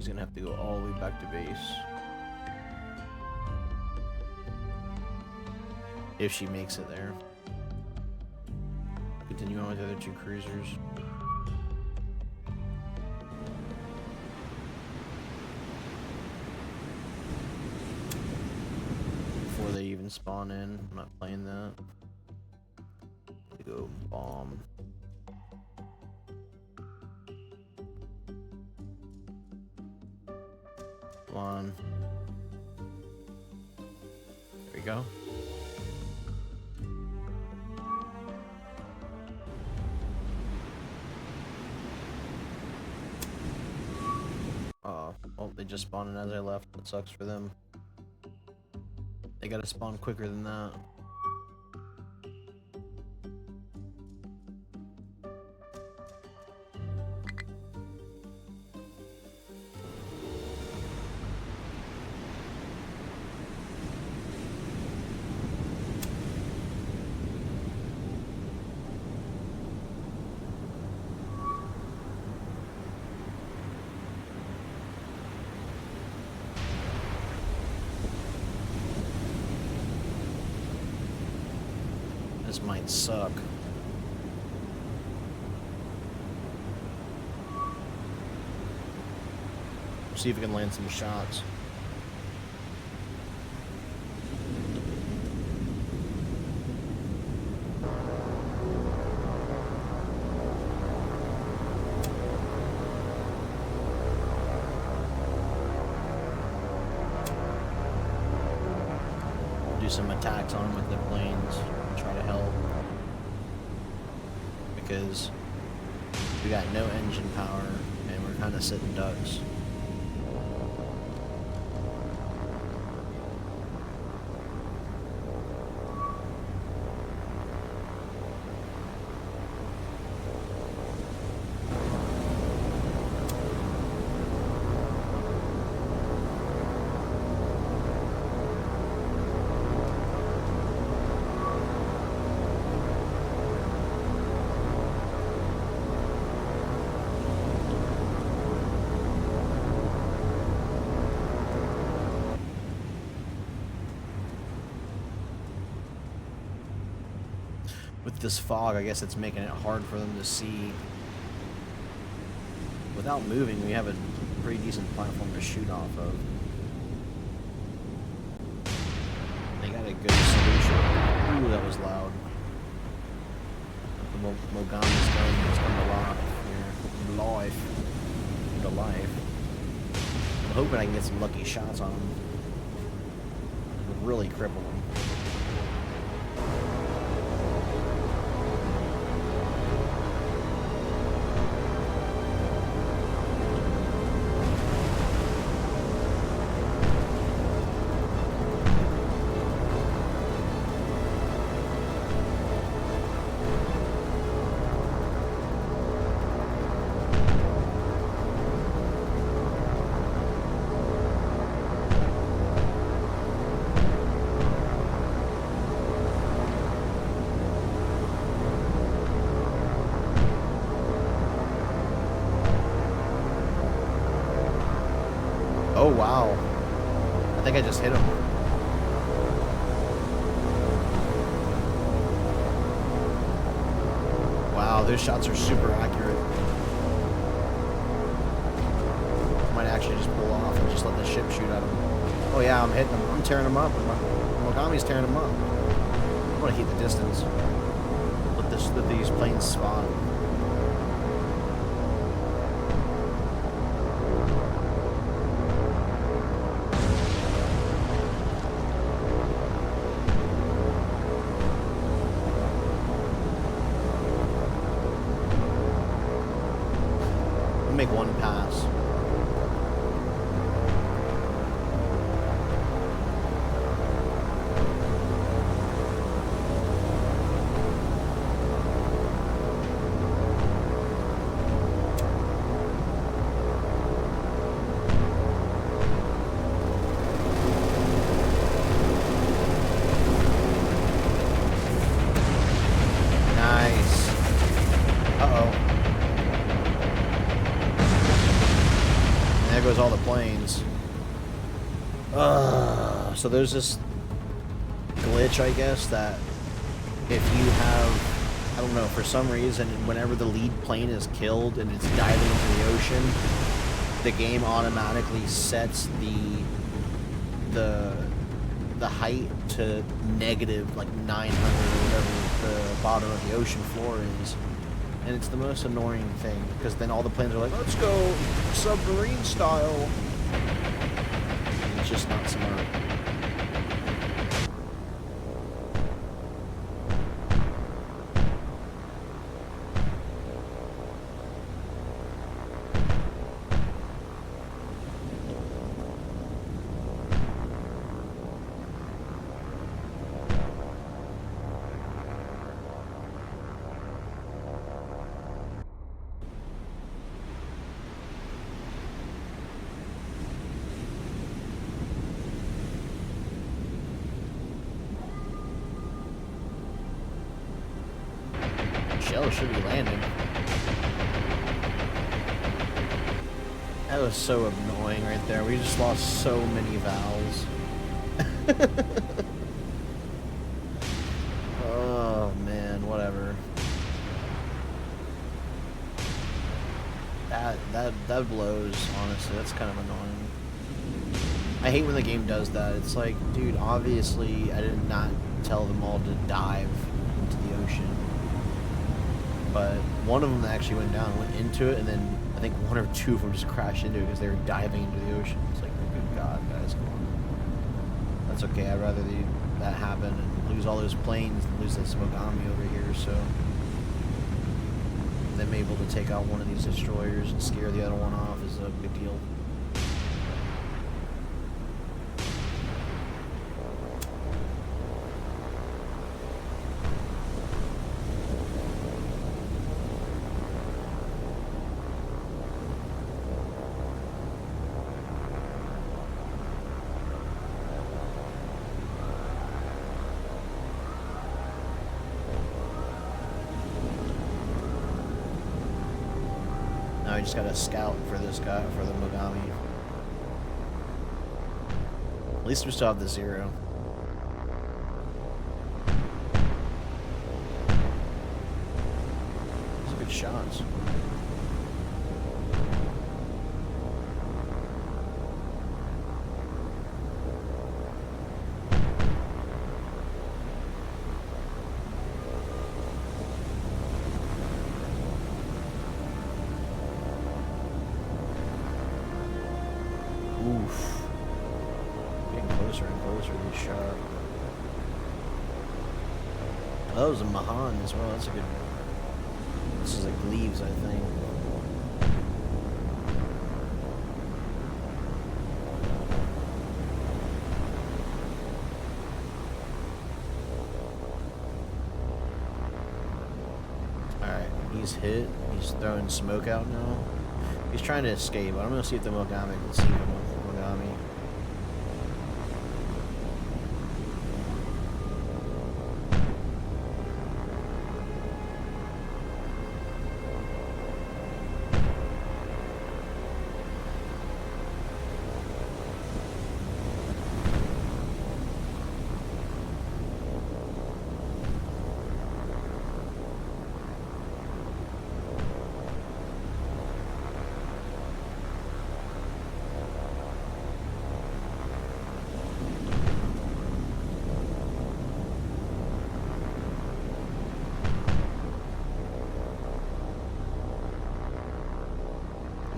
He's gonna have to go all the way back to base. If she makes it there. Continue on with the other two cruisers. Before they even spawn in, I'm not playing that. To go bomb. Come on. There we go. Oh, they just spawned in as I left. That sucks for them. They gotta spawn quicker than that. This might suck. See if we can land some shots. Do some attacks on them with the planes. Try to help, because we got no engine power and we're kind of sitting ducks. With this fog, I guess it's making it hard for them to see. Without moving, we have a pretty decent platform to shoot off of. They got a good solution. Ooh, that was loud. The Mogami's gun has come to life. To life. I'm hoping I can get some lucky shots on them. It would really cripple them. Oh wow, I think I just hit him. Wow, those shots are super accurate. Might actually just pull off and just let the ship shoot at him. Oh yeah, I'm hitting him. I'm tearing him up. Mogami's tearing him up. I want to keep the distance. Let these planes spawn. Make one pass. Nice. Uh-oh. there goes all the planes. So there's this glitch, I guess, that if you have, I don't know, for some reason, whenever the lead plane is killed and it's diving into the ocean, the game automatically sets the height to negative, like 900 or whatever the bottom of the ocean floor is. And it's the most annoying thing, because then all the planes are like, let's go submarine style. And it's just not smart. Shell should be landing. That was so annoying right there. We just lost so many vowels. Oh man, whatever. That blows, honestly. That's kind of annoying. I hate when the game does that. It's like, dude, obviously I did not tell them all to dive into the ocean. But one of them actually went down, went into it, and then I think one or two of them just crashed into it because they were diving into the ocean. It's like, oh, good God, guys, come on. That's okay. I'd rather that happen and lose all those planes than lose this Mogami over here. So them able to take out one of these destroyers and scare the other one off is a big deal. Now I just got to scout for this guy, for the Mogami. At least we still have the 0. Those are good shots. Oof. Getting closer and closer to this shot. Oh, that was a Mahan as well. That's a good one. This is like leaves, I think. Alright, he's hit. He's throwing smoke out now. He's trying to escape. I'm gonna see if the Mogami can see him with Mogami.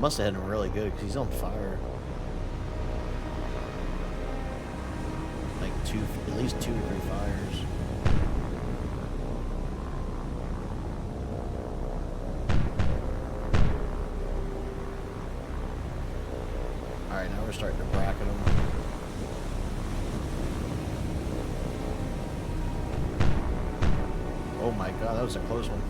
Must have hit him really good because he's on fire. Like at least 2 or 3 fires. Alright, now we're starting to bracket him. Oh my God, that was a close one.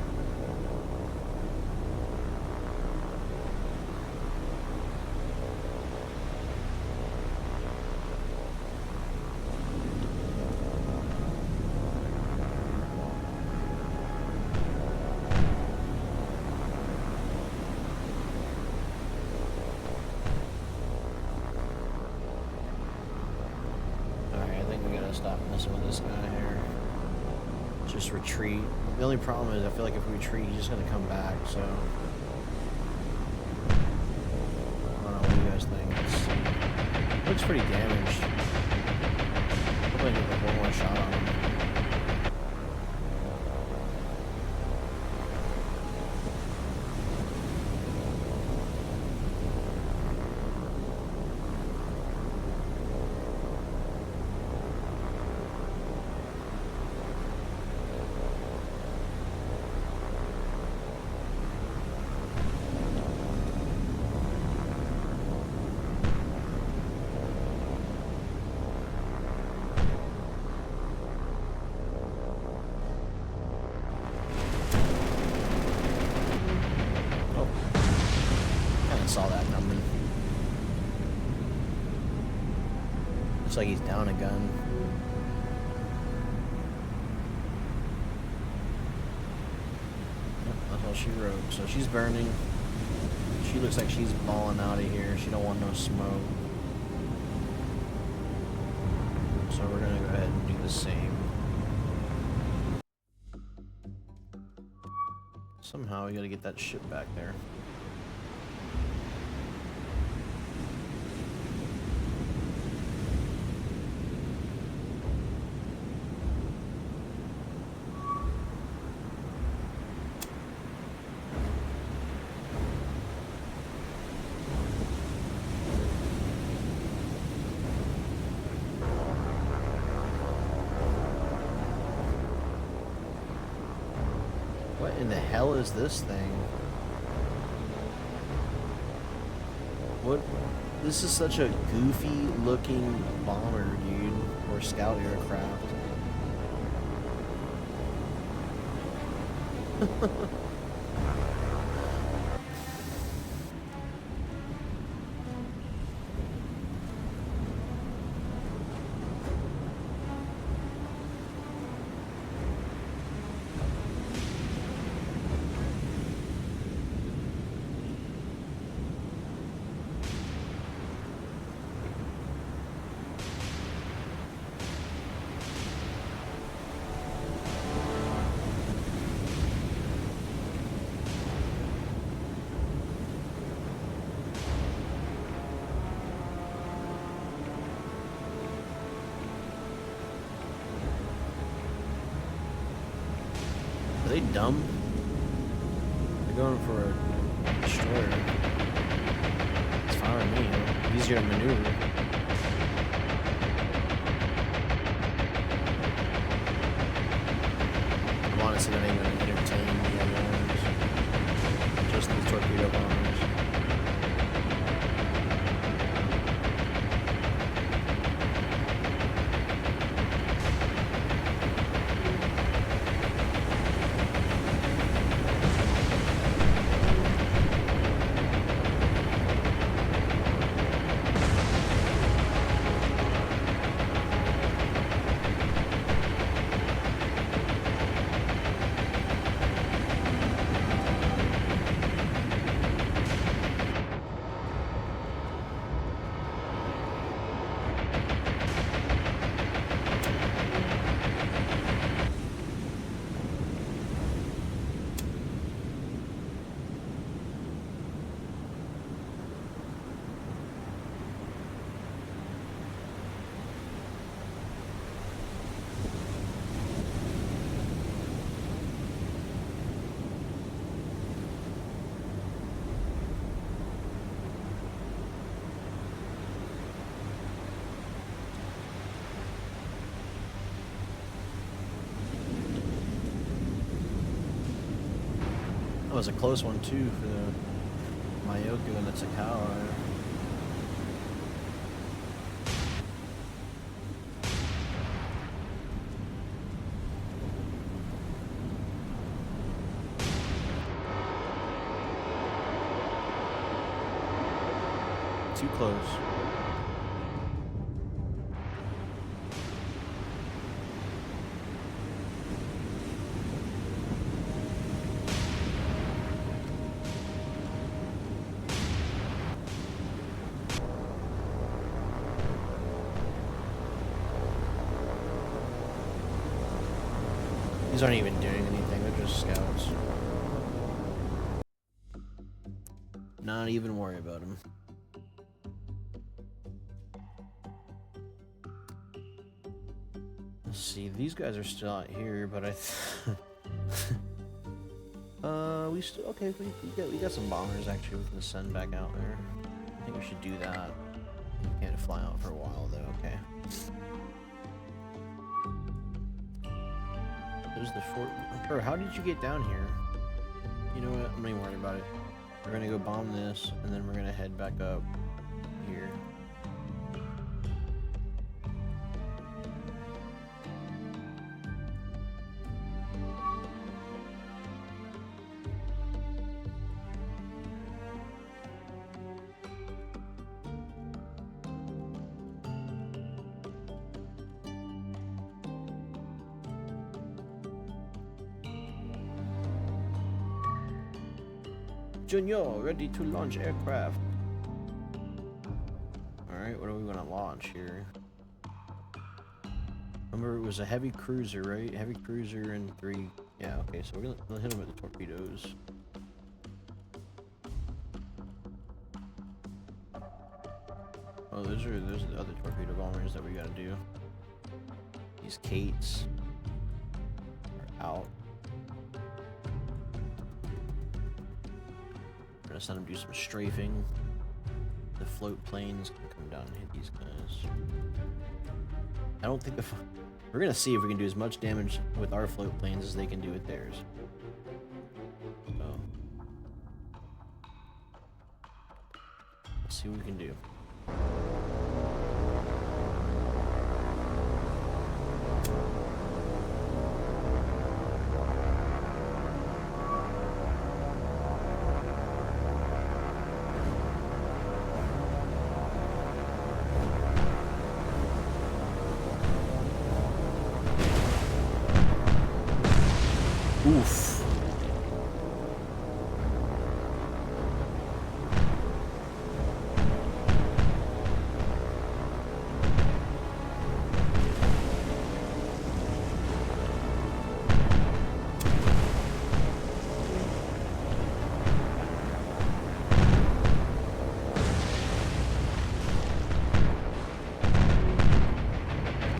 messing with this guy here. Just retreat. The only problem is I feel like if we retreat, he's just gonna come back, so. I don't know, what do you guys think? Looks pretty damaged. Hopefully I can get like one more shot on him. Saw that coming. Looks like he's down a gun. Yep, that's all she wrote. So she's burning. She looks like she's balling out of here. She don't want no smoke. So we're gonna go ahead and do the same. Somehow we gotta get that ship back there. What in the hell is this thing? What? This is such a goofy looking bomber, dude. Or scout aircraft. Are they dumb? They're going for a destroyer. It's fine with me. Easier to maneuver. I'm honestly not even going to entertain the other ones. Just the torpedo bombers. That was a close one too for the Mayoku and the Takawa. Too close. These aren't even doing anything, they're just scouts. Not even worry about them. Let's see, these guys are still out here, but we still, okay, we got some bombers actually we can send back out there. I think we should do that. We can't fly out for a while though, okay. There's the fort. Bro, how did you get down here? You know what, I'm not even worried about it. We're gonna go bomb this, and then we're gonna head back up here. Junior, ready to launch aircraft. Alright, what are we gonna launch here? Remember, it was a heavy cruiser, right? Heavy cruiser and 3. Yeah, okay, so we're gonna hit them with the torpedoes. Oh, those are the other torpedo bombers that we gotta do. These Kates are out. We're gonna send them do some strafing. The float planes can come down and hit these guys. I don't think we're gonna see if we can do as much damage with our float planes as they can do with theirs. So let's see what we can do. Oof.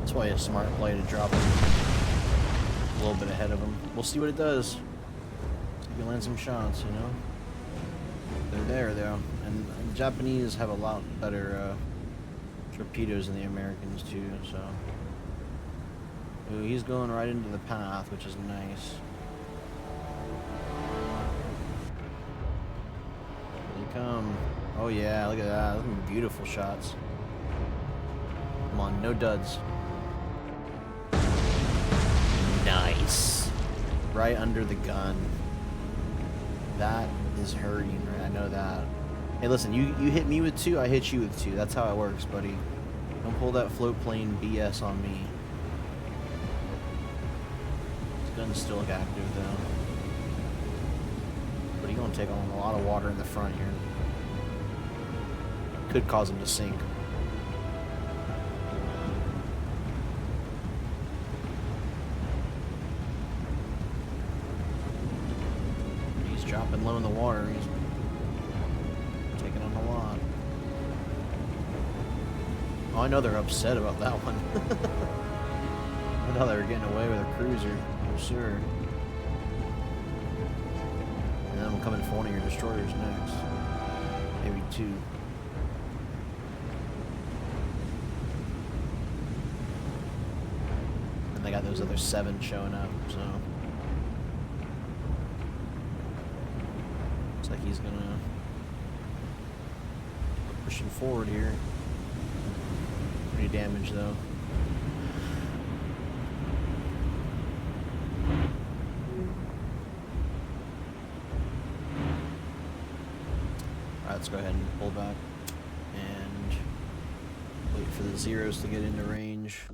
That's why a smart play to drop him a little bit ahead of him. We'll see what it does. See if we land some shots, you know? They're there, though. And the Japanese have a lot better torpedoes than the Americans, too, so. Ooh, he's going right into the path, which is nice. Here they come. Oh, yeah, look at that. Those are beautiful shots. Come on, no duds. Nice. Right under the gun. That is hurting, right? I know that. Hey, listen, you hit me with 2, I hit you with 2. That's how it works, buddy. Don't pull that float plane BS on me. This gun's still active, though. But he's gonna take on a lot of water in the front here. Could cause him to sink. Dropping low in the water, he's taking on a lot. Oh, I know they're upset about that one. I know they were getting away with a cruiser, for sure. And then we'll come in for one of your destroyers next. Maybe 2. And they got those other 7 showing up, so. Looks like he's gonna push him forward here. Pretty damaged though. Alright, let's go ahead and pull back and wait for the Zeros to get into range.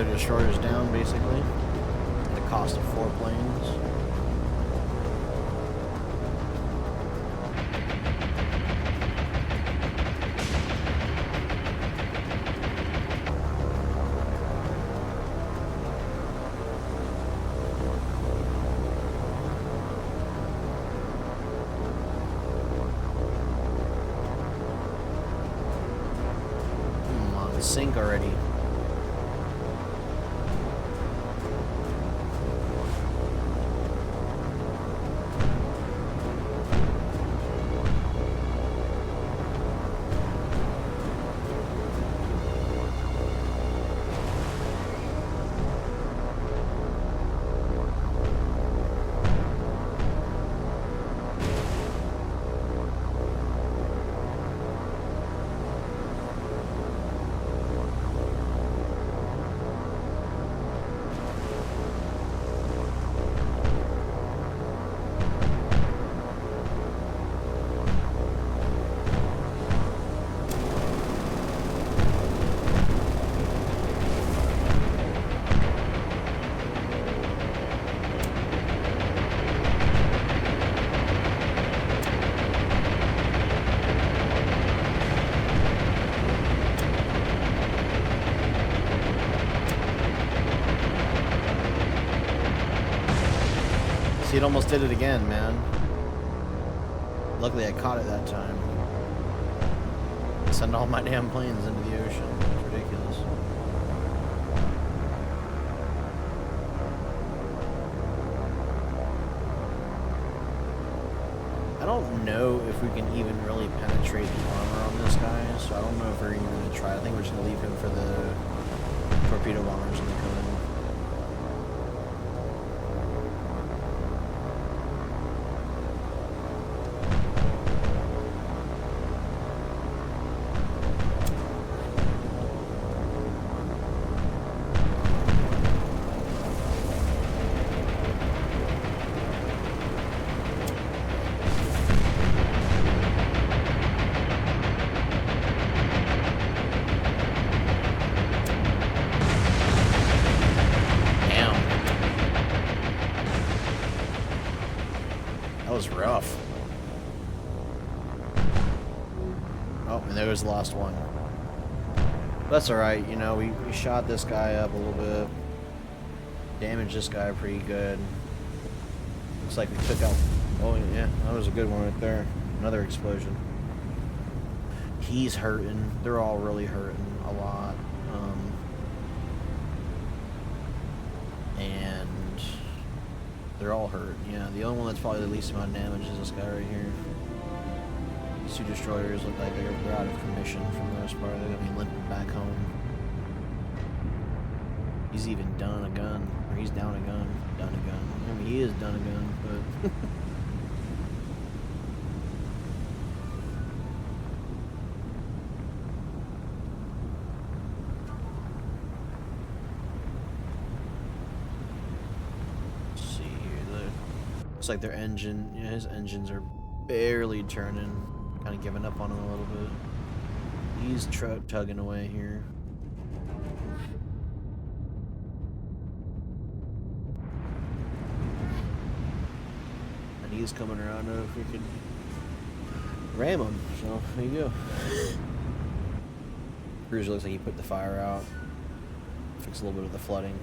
their destroyers down, basically. At the cost of 4 planes. Sink already. See, it almost did it again, man. Luckily I caught it that time. Send all my damn planes into the ocean. It's ridiculous. I don't know if we can even really penetrate the armor on this guy, so I don't know if we're even going to try. I think we're just going to leave him for the torpedo bombers when they come in. That was rough. Oh, and there was the last one. That's alright, you know, we shot this guy up a little bit. Damaged this guy pretty good. Looks like we took out... Oh, yeah, that was a good one right there. Another explosion. He's hurting. They're all really hurting a lot. And... they're all hurt. Yeah, the only one that's probably the least amount of damage is this guy right here. These two destroyers look like they're out of commission for the most part. They're gonna be limping back home. He's even done a gun, or he's down a gun. Done a gun. I mean, he is done a gun, but. Looks like their engine, yeah, his engines are barely turning. Kind of giving up on him a little bit. He's tugging away here. And he's coming around to freaking ram him. So there you go. Cruiser looks like he put the fire out. Fix a little bit of the flooding.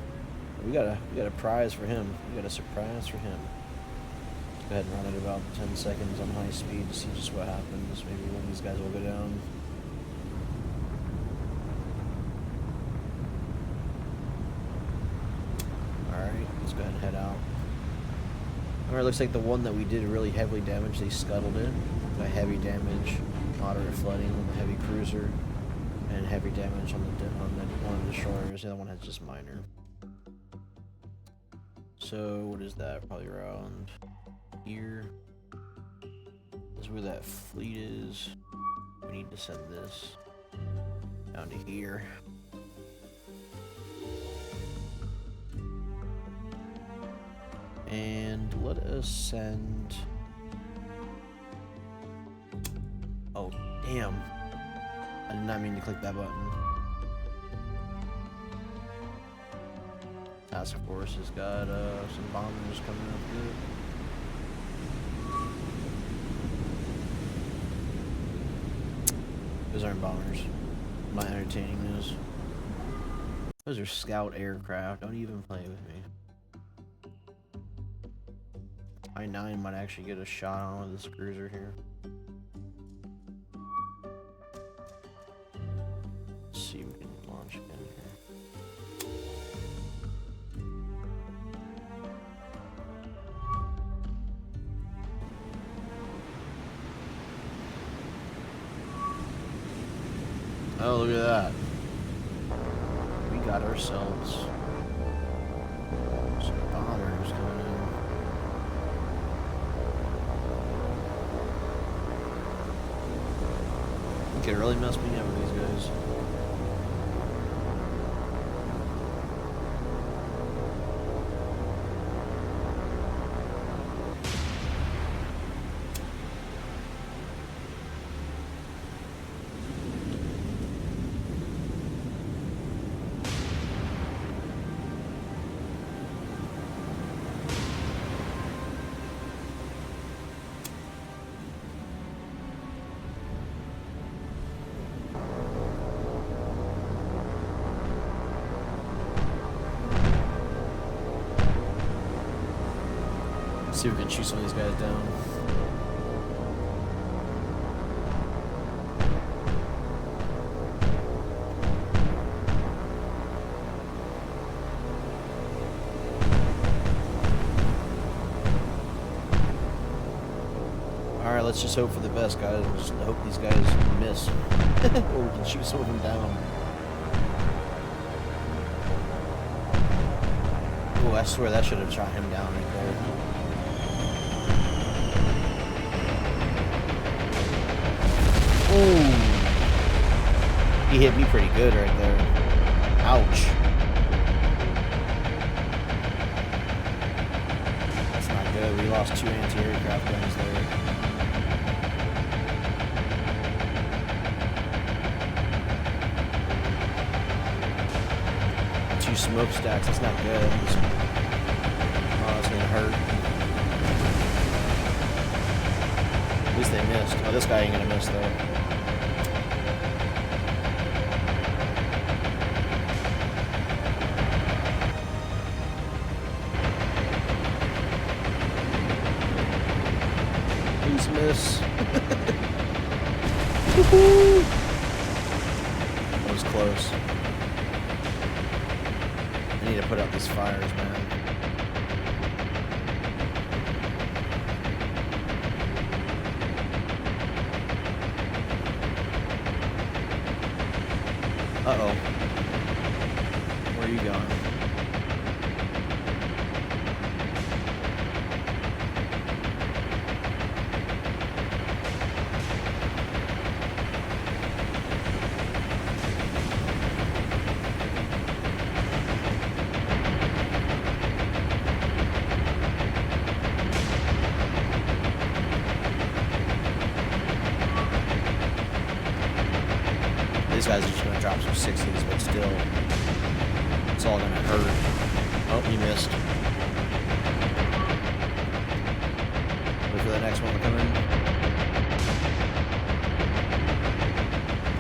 We got a prize for him. We got a surprise for him. Go ahead and run it about 10 seconds on high speed to see just what happens. Maybe one of these guys will go down. Alright, let's go ahead and head out. Alright, looks like the one that we did really heavily damage, they scuttled it. Got heavy damage, moderate flooding on the heavy cruiser, and heavy damage on the one of the destroyers. The other one has just minor. So, what is that? Probably around here. This is where that fleet is. We need to send this down to here. And let us send... Oh, damn. I did not mean to click that button. Task force has got some bombers coming up good. Those aren't bombers. I'm not entertaining those. Those are scout aircraft. Don't even play with me. I-9 might actually get a shot on with this cruiser here. Let's see if we can launch again here. Oh, look at that. We got ourselves some bombers coming in. You can really mess me up with these guys. See if we can shoot some of these guys down. Alright, let's just hope for the best, guys. Just hope these guys miss. Or we can shoot some of them down. Oh, I swear that should have shot him down right there. Oh, he hit me pretty good right there. Ouch. That's not good. We lost 2 anti-aircraft guns there. Two smokestacks. That's not good. Oh, that's gonna hurt. At least they missed. Oh, this guy ain't gonna miss though. Please miss. Woohoo! That was close. I need to put out these fires, man. Uh-oh. Where are you going? These guys are just going to drop some 60s, but still, it's all going to hurt. Oh, he missed. Wait for the next one to come in.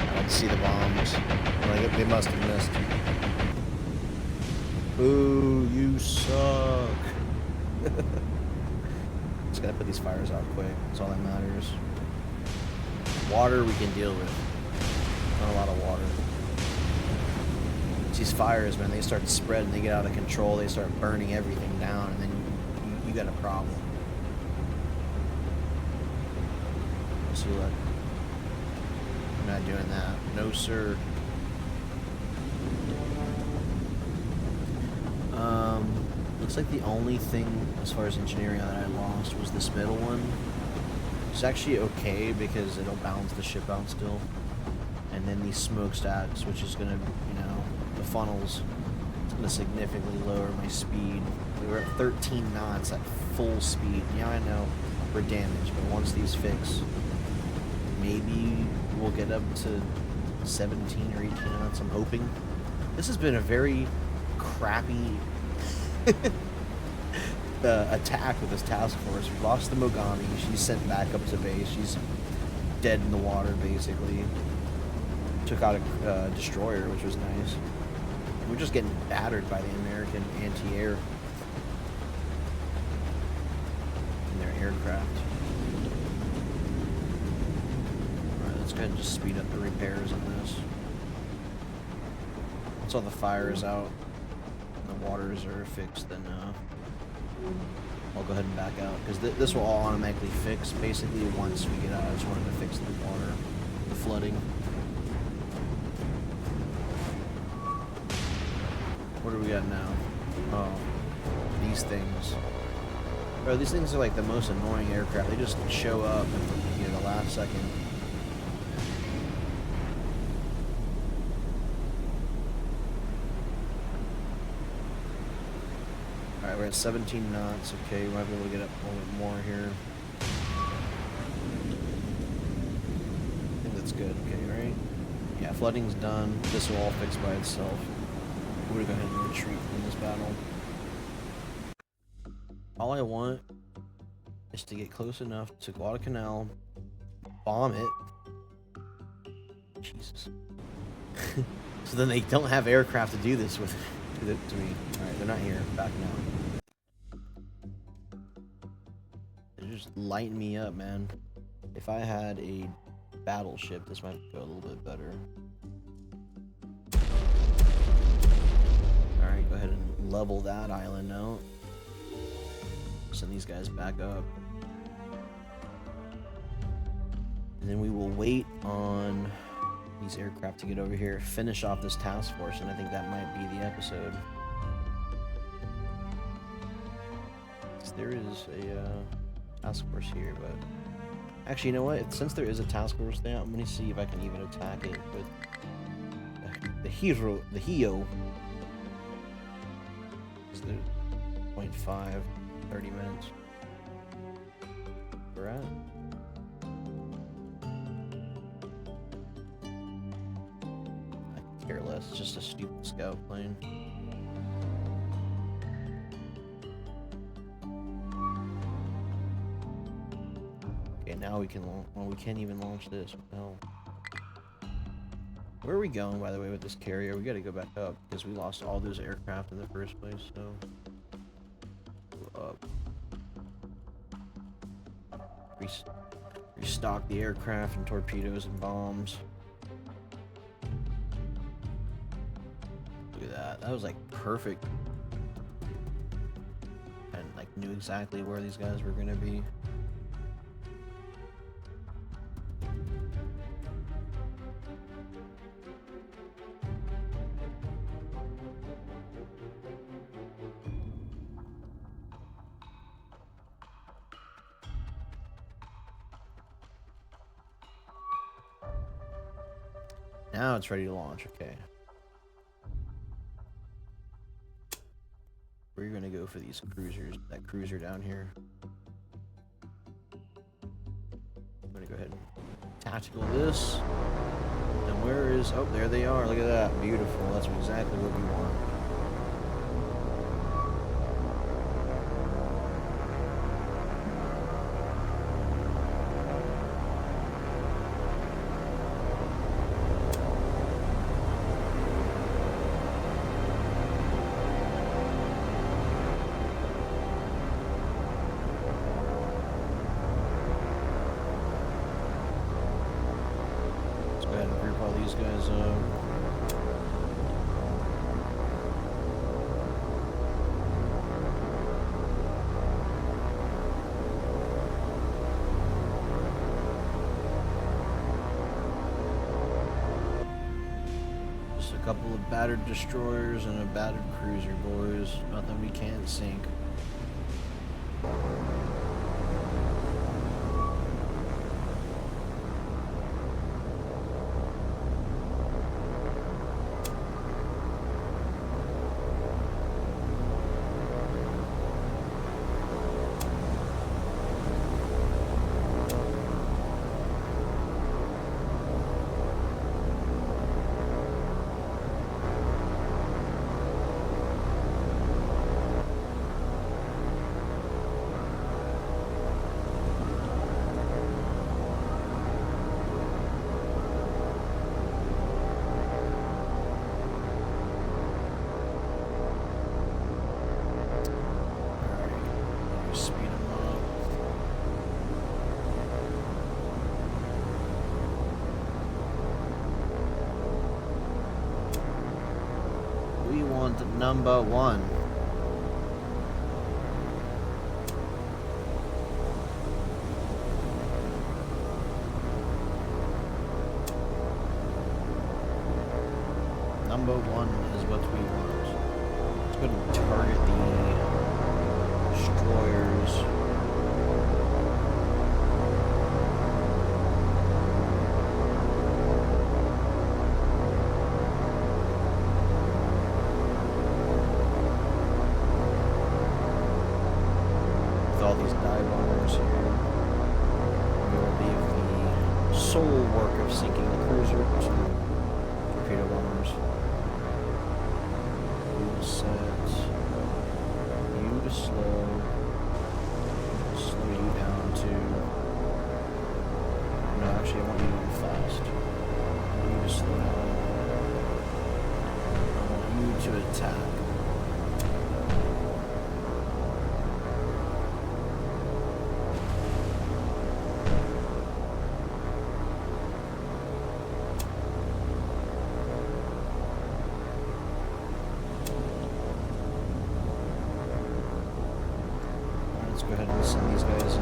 I don't see the bombs. Like, they must have missed. Ooh, you suck. Just gotta put these fires out quick. That's all that matters. Water we can deal with. Not a lot of water. These fires, man, they start spreading, they get out of control, they start burning everything down, and then you got a problem. Let's see what. I'm not doing that. No, sir. Looks like the only thing as far as engineering that I lost was this middle one. It's actually okay because it'll balance the ship out still. And then these smokestacks, which is gonna, you know, the funnels, it's gonna significantly lower my speed. We were at 13 knots at full speed. Yeah, I know we're damaged, but once these fix, maybe we'll get up to 17 or 18 knots. I'm hoping. This has been a very crappy attack with this task force. We lost the Mogami. She's sent back up to base. She's dead in the water, basically. Took out a destroyer, which was nice. We're just getting battered by the American anti-air in their aircraft. Alright, let's go ahead and just speed up the repairs on this. Once all the fire is out and the waters are fixed, then I'll go ahead and back out. Because this will all automatically fix, basically, once we get out. I just wanted to fix the water, the flooding. What do we got now? Oh, these things. Bro, these things are like the most annoying aircraft. They just show up at the last second. Alright, we're at 17 knots. Okay, we might be able to get up a little bit more here. I think that's good. Okay, right? Yeah, flooding's done. This will all fix by itself. We're gonna go ahead and retreat from this battle. All I want is to get close enough to Guadal Canal, bomb it. Jesus. So then they don't have aircraft to do this with to me. Alright, they're not here. Backing out. They're just lighting me up, man. If I had a battleship, this might go a little bit better. Alright, go ahead and level that island out. Send these guys back up. And then we will wait on these aircraft to get over here, finish off this task force, and I think that might be the episode. So there is a task force here, but actually, you know what? Since there is a task force there, I'm gonna see if I can even attack it with the Hio. 0.5, 30 minutes. We're at. I could care less. It's just a stupid scout plane. Okay, now we can launch. Well, we can't even launch this. What the hell? Where are we going, by the way, with this carrier? We gotta go back up, because we lost all those aircraft in the first place, so... Go up. Restock the aircraft and torpedoes and bombs. Look at that. That was, like, perfect. And, like, knew exactly where these guys were gonna be. Now it's ready to launch, okay. We're gonna go for these cruisers, that cruiser down here. I'm gonna go ahead and tactical this. And where is, oh, there they are, look at that, beautiful, that's exactly what we want. These guys just a couple of battered destroyers and a battered cruiser, boys. Nothing we can't sink. number 1. Number 1 is what we want. Let's go ahead and target the destroyers. With all these dive bombers here, we will leave the sole work of sinking the cruiser to torpedo bombers. We will set you to slow you down to. No, actually, I want you to go fast. I want you to slow down. I want you to attack. Let's go ahead and send these guys in.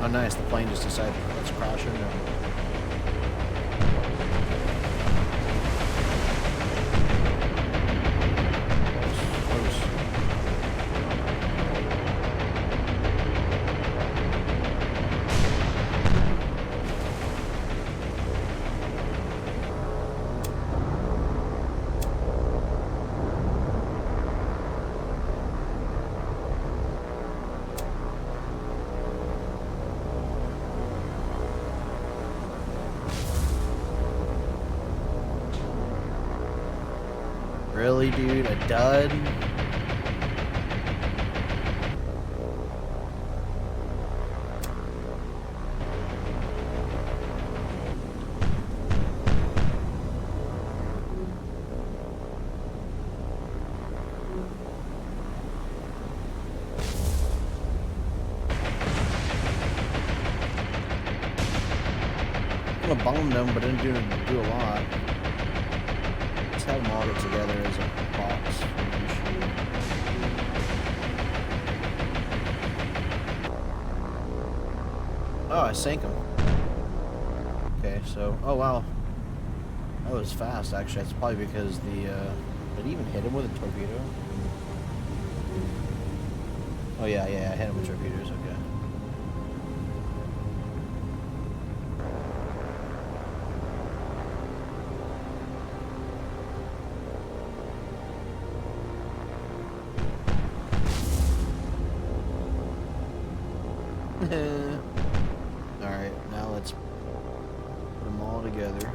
Oh, nice. The plane just decided let's crash into him. Close. Really, dude? A dud? I'm gonna bomb them, but didn't do a lot. Let's have them all get together as a box. Oh, I sank him. Okay, so, oh wow. That was fast, actually. That's probably because the, did he even hit him with a torpedo? Oh yeah, I hit him with torpedoes, okay. Alright, now let's put them all together.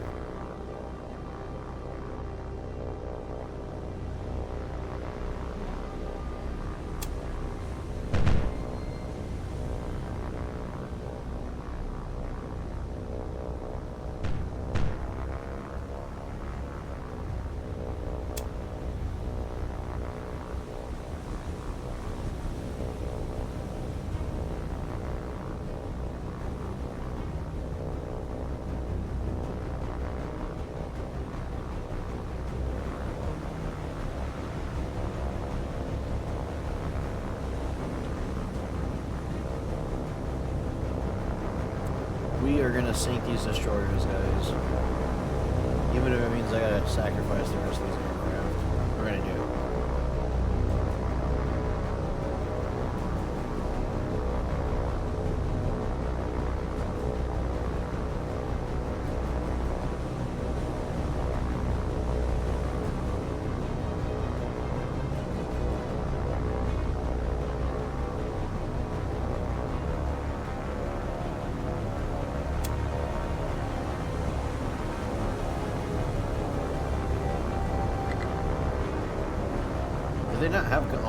We are gonna sink these destroyers, guys. Even if it means I gotta sacrifice the rest of these aircraft. We're gonna do it.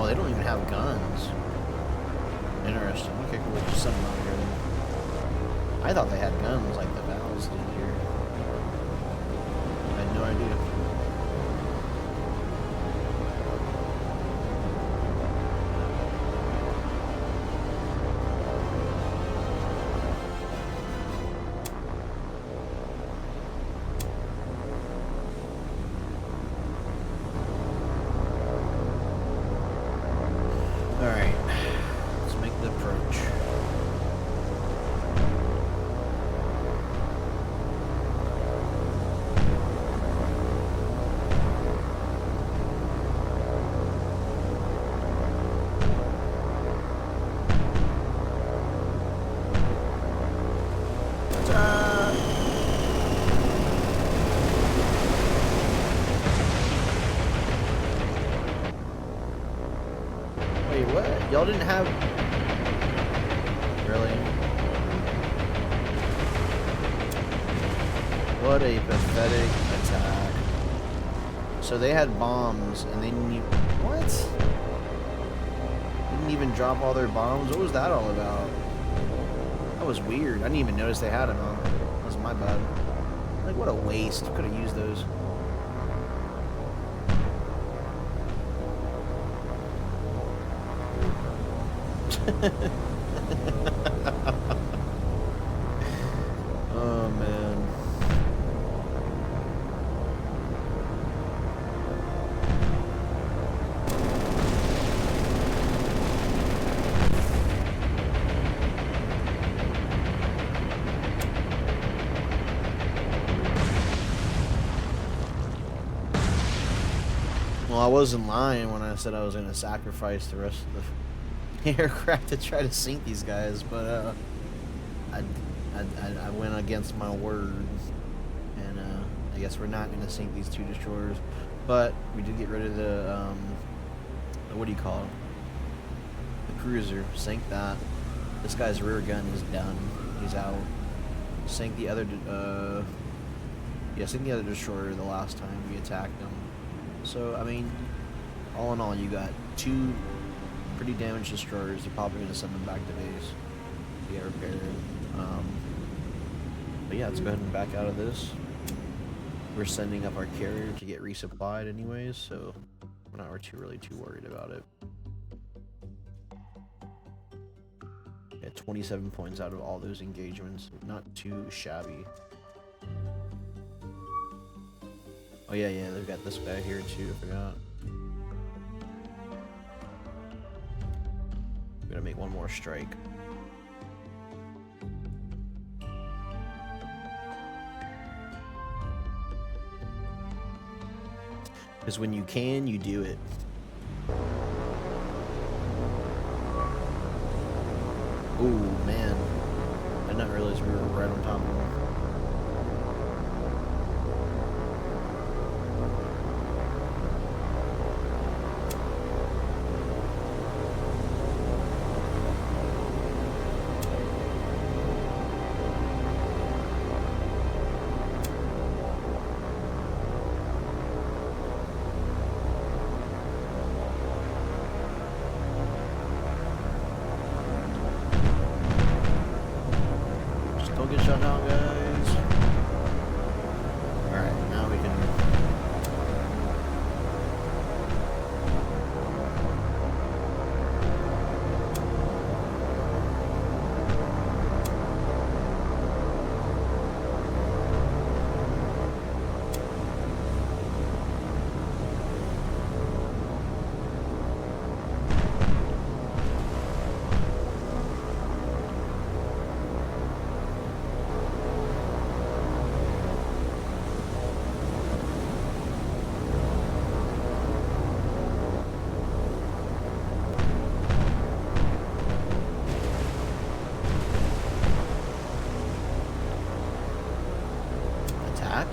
Oh, they don't even have guns. Interesting. Okay, cool. Just send them out here then. I thought they had guns like the Valves did here. I had no idea. Alright, let's make the approach. Wait, what? Y'all didn't have... Really? What a pathetic attack. So they had bombs, and they didn't even... What? Didn't even drop all their bombs? What was that all about? That was weird. I didn't even notice they had them on. That was my bad. Like, what a waste. Could have used those. Oh man. Well, I wasn't lying when I said I was going to sacrifice the rest of the aircraft to try to sink these guys, but I went against my word, and I guess we're not going to sink these two destroyers, but we did get rid of the what do you call it? The cruiser. Sank that. This guy's rear gun is done. He's out. Sank the other sank the other destroyer the last time we attacked them. So I mean, all in all, you got two pretty damaged destroyers. They're probably going to send them back to base to get repaired. But yeah, let's go ahead and back out of this. We're sending up our carrier to get resupplied anyways, so we're not really too worried about it. At 27 points out of all those engagements. Not too shabby. Oh yeah, they've got this guy here too, I forgot. I'm gonna make one more strike. Because when you can, you do it. Ooh, man. I did not realize we were right on top of him. Get shut down, guys. Alright, now we can... attack?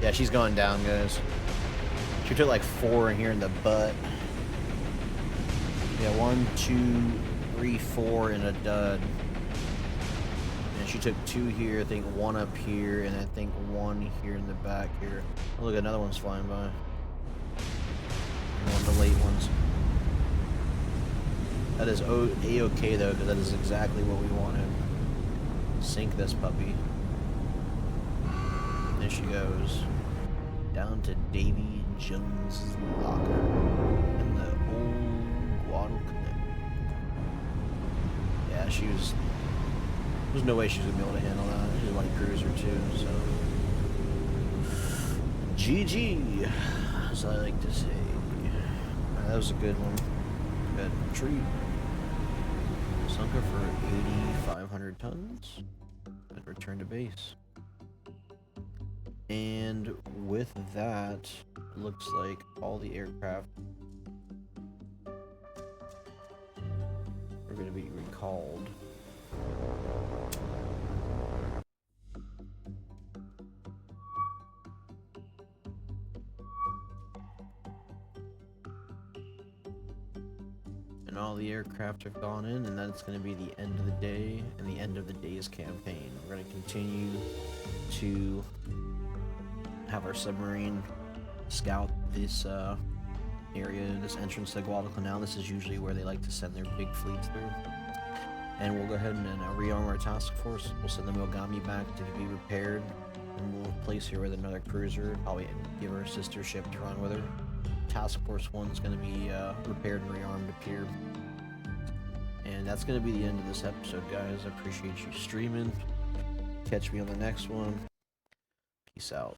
Yeah, she's going down, guys. She took like 4 in here in the butt. Yeah, 1, 2, 3, 4 in a dud. And she took 2 here, I think 1 up here, and I think 1 here in the back here. Oh, look, another one's flying by. One of the late ones. That is A-okay though, because that is exactly what we wanted. Sink this puppy. There she goes. Down to Davy Jones's locker in the old Guadal Canal. Yeah, she was. There's no way she was gonna be able to handle that. She's a light cruiser too, so. GG, as I like to say. That was a good one. Good treat. Sunk her for 8,500 tons. And return to base. And with that, it looks like all the aircraft are going to be recalled. And all the aircraft have gone in, and that's going to be the end of the day and the end of the day's campaign. We're going to continue to have our submarine scout this area, this entrance to the Guadal Canal. This is usually where they like to send their big fleets through. And we'll go ahead and rearm our task force. We'll send the Mogami back to be repaired, and we'll place her with another cruiser. Probably give her a sister ship to run with her. Task Force 1 is going to be repaired and rearmed up here. And that's going to be the end of this episode, guys. I appreciate you streaming. Catch me on the next one. Peace out.